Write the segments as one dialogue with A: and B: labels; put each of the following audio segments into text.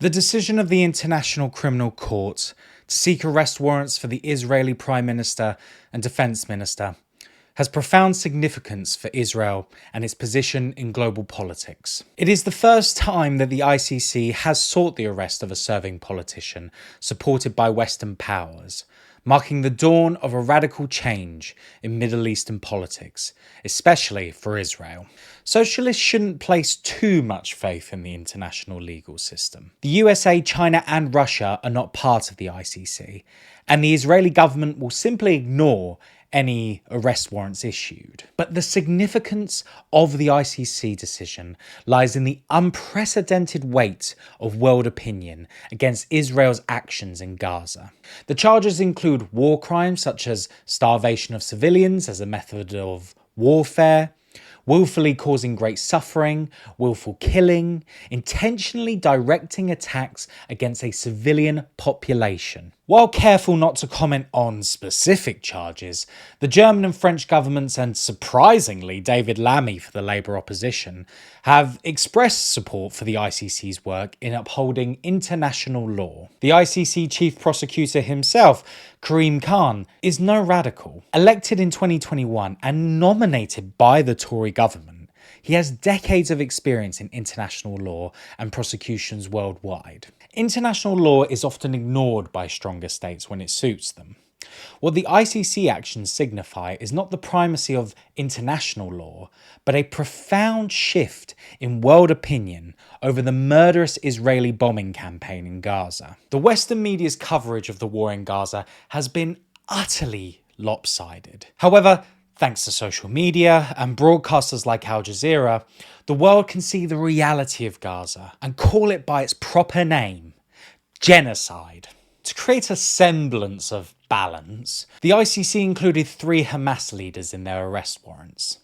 A: The decision of the International Criminal Court to seek arrest warrants for the Israeli Prime Minister and Defense Minister has profound significance for Israel and its position in global politics. It is the first time that the ICC has sought the arrest of a serving politician supported by Western powers, marking the dawn of a radical change in Middle Eastern politics, especially for Israel. Socialists shouldn't place too much faith in the international legal system. The USA, China, and Russia are not part of the ICC, and the Israeli government will simply ignore any arrest warrants issued. But the significance of the ICC decision lies in the unprecedented weight of world opinion against Israel's actions in Gaza. The charges include war crimes such as starvation of civilians as a method of warfare, willfully causing great suffering, willful killing, intentionally directing attacks against a civilian population. While careful not to comment on specific charges, the German and French governments, and surprisingly David Lammy for the Labour opposition, have expressed support for the ICC's work in upholding international law. The ICC chief prosecutor himself, Karim Khan, is no radical. Elected in 2021 and nominated by the Tory government, he has decades of experience in international law and prosecutions worldwide. International law is often ignored by stronger states when it suits them. What the ICC actions signify is not the primacy of international law, but a profound shift in world opinion over the murderous Israeli bombing campaign in Gaza. The Western media's coverage of the war in Gaza has been utterly lopsided. However, thanks to social media and broadcasters like Al Jazeera, the world can see the reality of Gaza and call it by its proper name: genocide. To create a semblance of balance, the ICC included 3 Hamas leaders in their arrest warrants.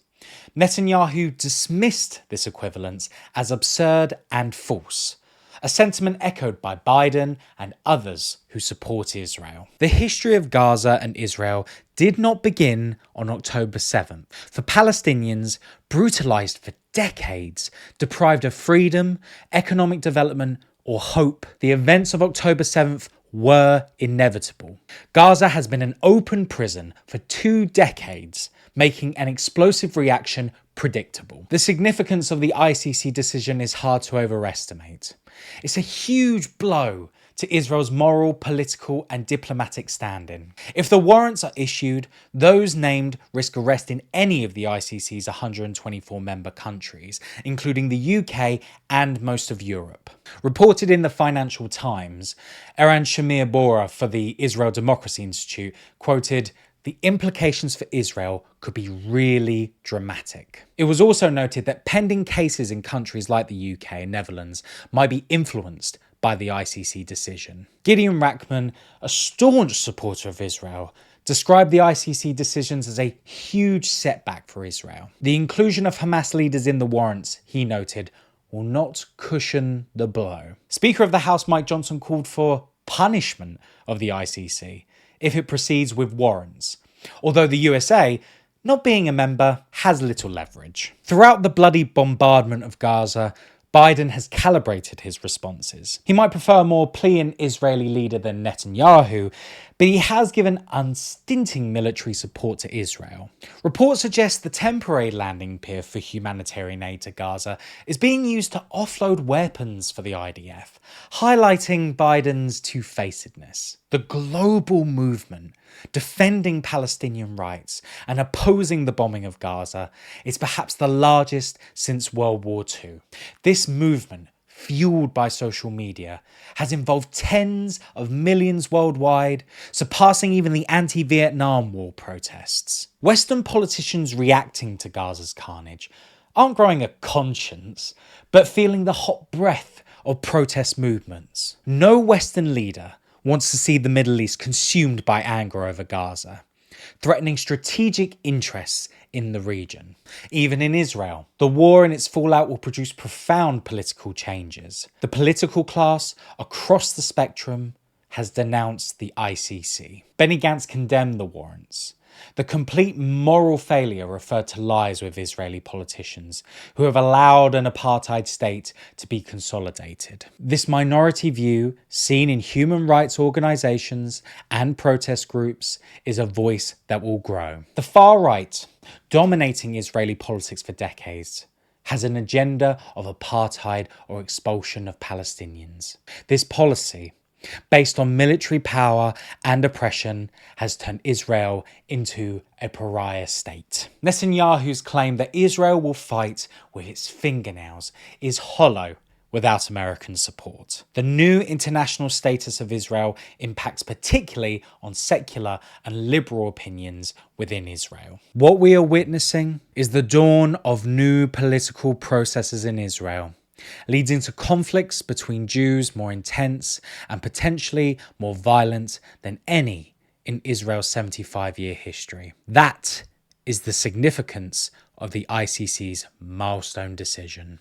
A: Netanyahu dismissed this equivalence as absurd and false, a sentiment echoed by Biden and others who support Israel. The history of Gaza and Israel did not begin on October 7th. For Palestinians, brutalized for decades, deprived of freedom, economic development, or hope, the events of October 7th were inevitable. Gaza has been an open prison for 2 decades, making an explosive reaction predictable. The significance of the ICC decision is hard to overestimate. It's a huge blow to Israel's moral, political, and diplomatic standing. If the warrants are issued, those named risk arrest in any of the ICC's 124 member countries, including the UK and most of Europe. Reported in the Financial Times, Eran Shamir Bora for the Israel Democracy Institute quoted, "The implications for Israel could be really dramatic." It was also noted that pending cases in countries like the UK and Netherlands might be influenced by the ICC decision. Gideon Rachman, a staunch supporter of Israel, described the ICC decisions as a huge setback for Israel. The inclusion of Hamas leaders in the warrants, he noted, will not cushion the blow. Speaker of the House Mike Johnson called for punishment of the ICC if it proceeds with warrants, although the USA, not being a member, has little leverage. Throughout the bloody bombardment of Gaza, Biden has calibrated his responses. He might prefer a more pliant Israeli leader than Netanyahu, but he has given unstinting military support to Israel. Reports suggest the temporary landing pier for humanitarian aid to Gaza is being used to offload weapons for the IDF, highlighting Biden's two-facedness. The global movement defending Palestinian rights and opposing the bombing of Gaza is perhaps the largest since World War II. This movement, fueled by social media, has involved tens of millions worldwide, surpassing even the anti-Vietnam War protests. Western politicians reacting to Gaza's carnage aren't growing a conscience, but feeling the hot breath of protest movements. No Western leader wants to see the Middle East consumed by anger over Gaza, threatening strategic interests in the region. Even in Israel, the war and its fallout will produce profound political changes. The political class across the spectrum has denounced the ICC. Benny Gantz condemned the warrants, The complete moral failure referred to lies with Israeli politicians who have allowed an apartheid state to be consolidated. This minority view, seen in human rights organizations and protest groups, is a voice that will grow. The far right, dominating Israeli politics for decades, has an agenda of apartheid or expulsion of Palestinians. This policy, based on military power and oppression, has turned Israel into a pariah state. Netanyahu's claim that Israel will fight with its fingernails is hollow without American support. The new international status of Israel impacts particularly on secular and liberal opinions within Israel. What we are witnessing is the dawn of new political processes in Israel, leading to conflicts between Jews more intense and potentially more violent than any in Israel's 75-year history. That is the significance of the ICC's milestone decision.